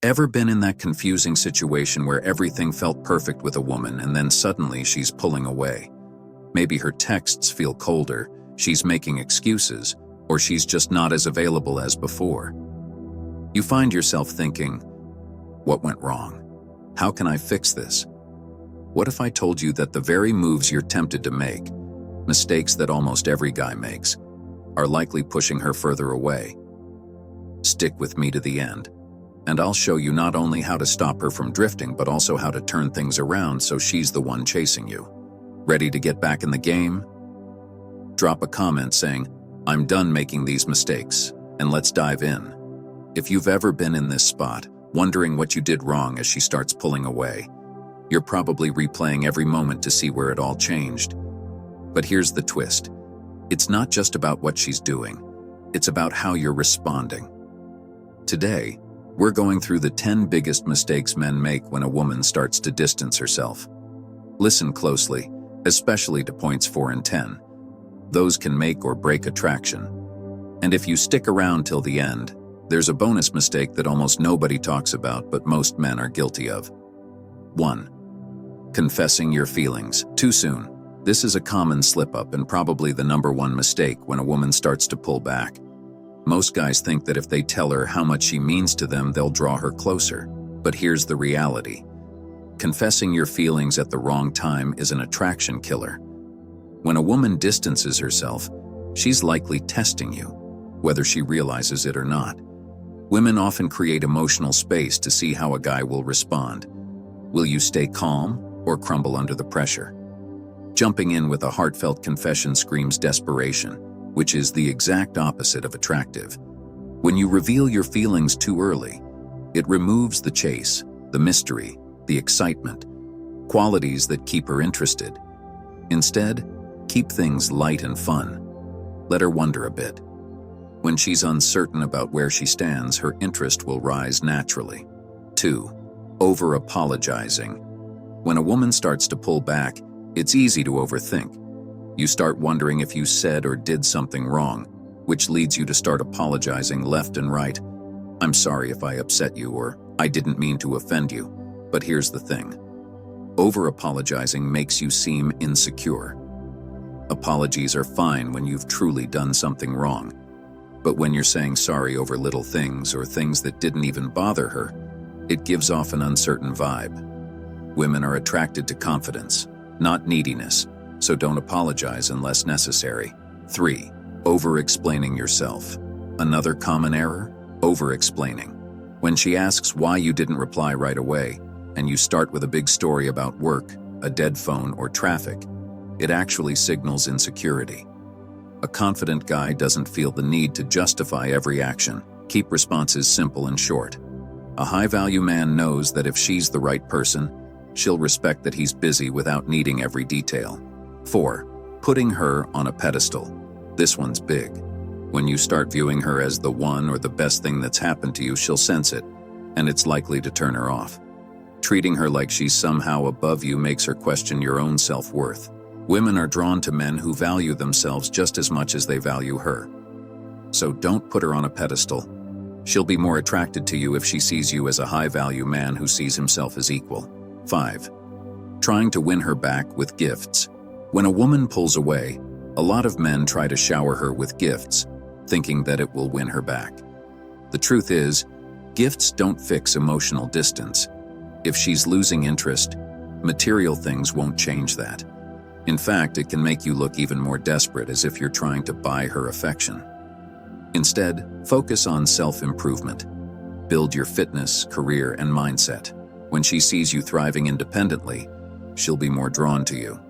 Ever been in that confusing situation where everything felt perfect with a woman and then suddenly she's pulling away? Maybe her texts feel colder, she's making excuses, or she's just not as available as before. You find yourself thinking, what went wrong? How can I fix this? What if I told you that the very moves you're tempted to make, mistakes that almost every guy makes, are likely pushing her further away? Stick with me to the end, and I'll show you not only how to stop her from drifting, but also how to turn things around so she's the one chasing you. Ready to get back in the game? Drop a comment saying, "I'm done making these mistakes," and let's dive in. If you've ever been in this spot, wondering what you did wrong as she starts pulling away, you're probably replaying every moment to see where it all changed. But here's the twist. It's not just about what she's doing. It's about how you're responding. Today, we're going through the 10 biggest mistakes men make when a woman starts to distance herself. Listen closely, especially to points 4 and 10. Those can make or break attraction. And if you stick around till the end, there's a bonus mistake that almost nobody talks about but most men are guilty of. 1. Confessing your feelings too soon. This is a common slip-up and probably the #1 mistake when a woman starts to pull back. Most guys think that if they tell her how much she means to them, they'll draw her closer. But here's the reality. Confessing your feelings at the wrong time is an attraction killer. When a woman distances herself, she's likely testing you, whether she realizes it or not. Women often create emotional space to see how a guy will respond. Will you stay calm or crumble under the pressure? Jumping in with a heartfelt confession screams desperation, which is the exact opposite of attractive. When you reveal your feelings too early, it removes the chase, the mystery, the excitement, qualities that keep her interested. Instead, keep things light and fun. Let her wonder a bit. When she's uncertain about where she stands, her interest will rise naturally. 2. Over-apologizing. When a woman starts to pull back, it's easy to overthink. You start wondering if you said or did something wrong, which leads you to start apologizing left and right. "I'm sorry if I upset you," or "I didn't mean to offend you." But here's the thing. Over-apologizing makes you seem insecure. Apologies are fine when you've truly done something wrong. But when you're saying sorry over little things or things that didn't even bother her, it gives off an uncertain vibe. Women are attracted to confidence, not neediness, so don't apologize unless necessary. 3. Over-explaining yourself. Another common error? Over-explaining. When she asks why you didn't reply right away, and you start with a big story about work, a dead phone, or traffic, it actually signals insecurity. A confident guy doesn't feel the need to justify every action. Keep responses simple and short. A high-value man knows that if she's the right person, she'll respect that he's busy without needing every detail. 4. Putting her on a pedestal. This one's big. When you start viewing her as the one or the best thing that's happened to you, she'll sense it, and it's likely to turn her off. Treating her like she's somehow above you makes her question your own self-worth. Women are drawn to men who value themselves just as much as they value her. So don't put her on a pedestal. She'll be more attracted to you if she sees you as a high-value man who sees himself as equal. 5. Trying to win her back with gifts. When a woman pulls away, a lot of men try to shower her with gifts, thinking that it will win her back. The truth is, gifts don't fix emotional distance. If she's losing interest, material things won't change that. In fact, it can make you look even more desperate, as if you're trying to buy her affection. Instead, focus on self-improvement. Build your fitness, career, and mindset. When she sees you thriving independently, she'll be more drawn to you.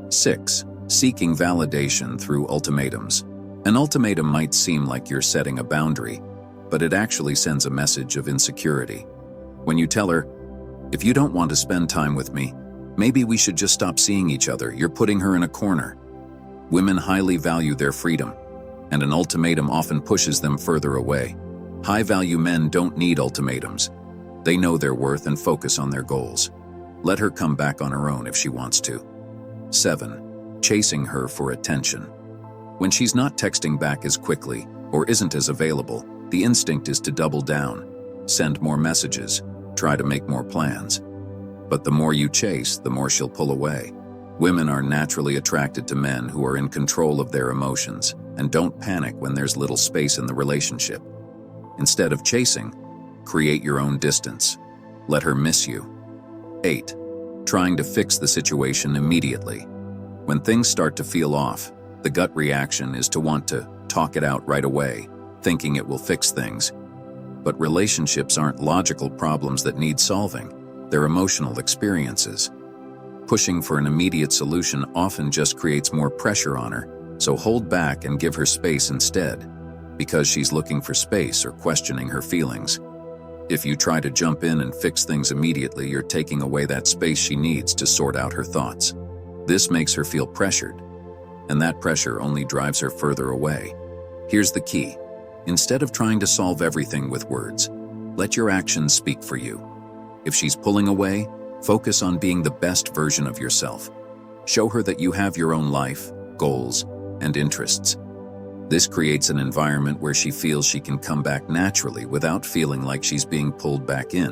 6. Seeking validation through ultimatums. An ultimatum might seem like you're setting a boundary, but it actually sends a message of insecurity. When you tell her, "If you don't want to spend time with me, maybe we should just stop seeing each other," you're putting her in a corner. Women highly value their freedom, and an ultimatum often pushes them further away. High-value men don't need ultimatums. They know their worth and focus on their goals. Let her come back on her own if she wants to. 7. Chasing her for attention. When she's not texting back as quickly or isn't as available, the instinct is to double down. send more messages, try to make more plans. But the more you chase, the more she'll pull away. Women are naturally attracted to men who are in control of their emotions and don't panic when there's little space in the relationship. Instead of chasing, create your own distance. Let her miss you. 8. Trying to fix the situation immediately. When things start to feel off, the gut reaction is to want to talk it out right away, thinking it will fix things. But relationships aren't logical problems that need solving. They're emotional experiences. Pushing for an immediate solution often just creates more pressure on her, so hold back and give her space instead, because she's looking for space or questioning her feelings. If you try to jump in and fix things immediately, you're taking away that space she needs to sort out her thoughts. This makes her feel pressured, and that pressure only drives her further away. Here's the key. Instead of trying to solve everything with words, let your actions speak for you. If she's pulling away, focus on being the best version of yourself. Show her that you have your own life, goals, and interests. This creates an environment where she feels she can come back naturally without feeling like she's being pulled back in.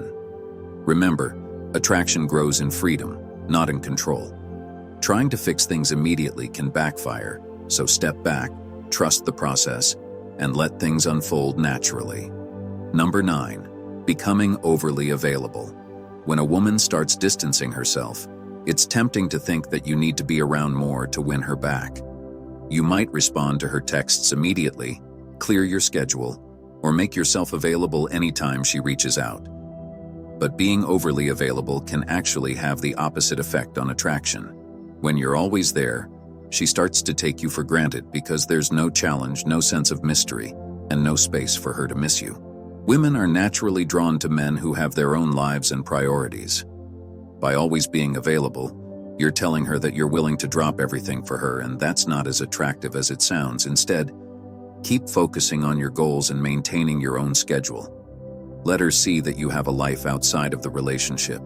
Remember, attraction grows in freedom, not in control. Trying to fix things immediately can backfire, so step back, trust the process, and let things unfold naturally. Number 9. Becoming overly available. When a woman starts distancing herself, it's tempting to think that you need to be around more to win her back. You might respond to her texts immediately, clear your schedule, or make yourself available anytime she reaches out. But being overly available can actually have the opposite effect on attraction. When you're always there, she starts to take you for granted because there's no challenge, no sense of mystery, and no space for her to miss you. Women are naturally drawn to men who have their own lives and priorities. By always being available, you're telling her that you're willing to drop everything for her, and that's not as attractive as it sounds. Instead, keep focusing on your goals and maintaining your own schedule. Let her see that you have a life outside of the relationship.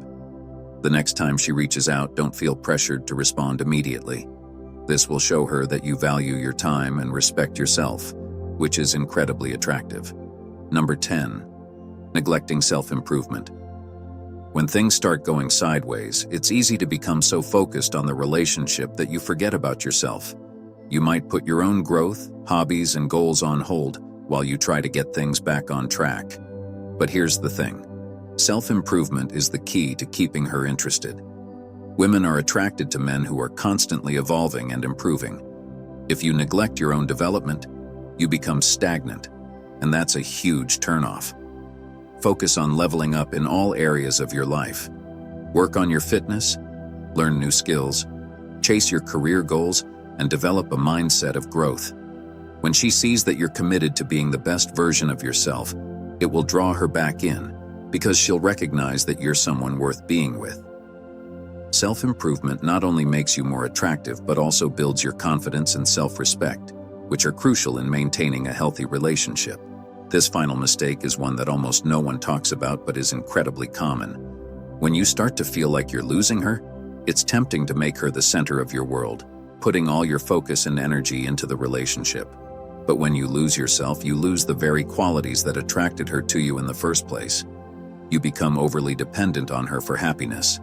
The next time she reaches out, don't feel pressured to respond immediately. This will show her that you value your time and respect yourself, which is incredibly attractive. Number 10. Neglecting self-improvement. When things start going sideways, it's easy to become so focused on the relationship that you forget about yourself. You might put your own growth, hobbies, and goals on hold while you try to get things back on track. But here's the thing. Self-improvement is the key to keeping her interested. Women are attracted to men who are constantly evolving and improving. If you neglect your own development, you become stagnant, and that's a huge turnoff. Focus on leveling up in all areas of your life. Work on your fitness, learn new skills, chase your career goals, and develop a mindset of growth. When she sees that you're committed to being the best version of yourself, it will draw her back in, because she'll recognize that you're someone worth being with. Self-improvement not only makes you more attractive, but also builds your confidence and self-respect, which are crucial in maintaining a healthy relationship. This final mistake is one that almost no one talks about but is incredibly common. When you start to feel like you're losing her, it's tempting to make her the center of your world, putting all your focus and energy into the relationship. But when you lose yourself, you lose the very qualities that attracted her to you in the first place. You become overly dependent on her for happiness,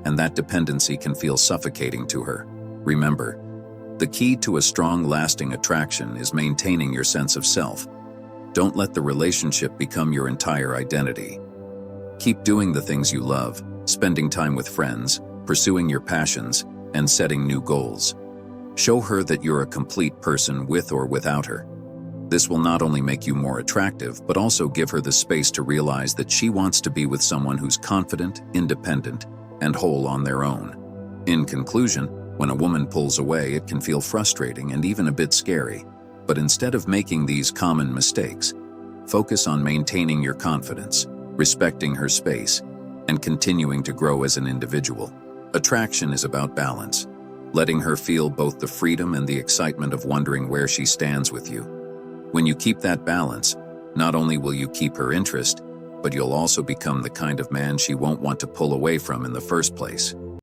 and that dependency can feel suffocating to her. Remember, the key to a strong, lasting attraction is maintaining your sense of self. Don't let the relationship become your entire identity. Keep doing the things you love, spending time with friends, pursuing your passions, and setting new goals. Show her that you're a complete person with or without her. This will not only make you more attractive, but also give her the space to realize that she wants to be with someone who's confident, independent, and whole on their own. In conclusion, when a woman pulls away, it can feel frustrating and even a bit scary. But instead of making these common mistakes, focus on maintaining your confidence, respecting her space, and continuing to grow as an individual. Attraction is about balance, letting her feel both the freedom and the excitement of wondering where she stands with you. When you keep that balance, not only will you keep her interest, but you'll also become the kind of man she won't want to pull away from in the first place.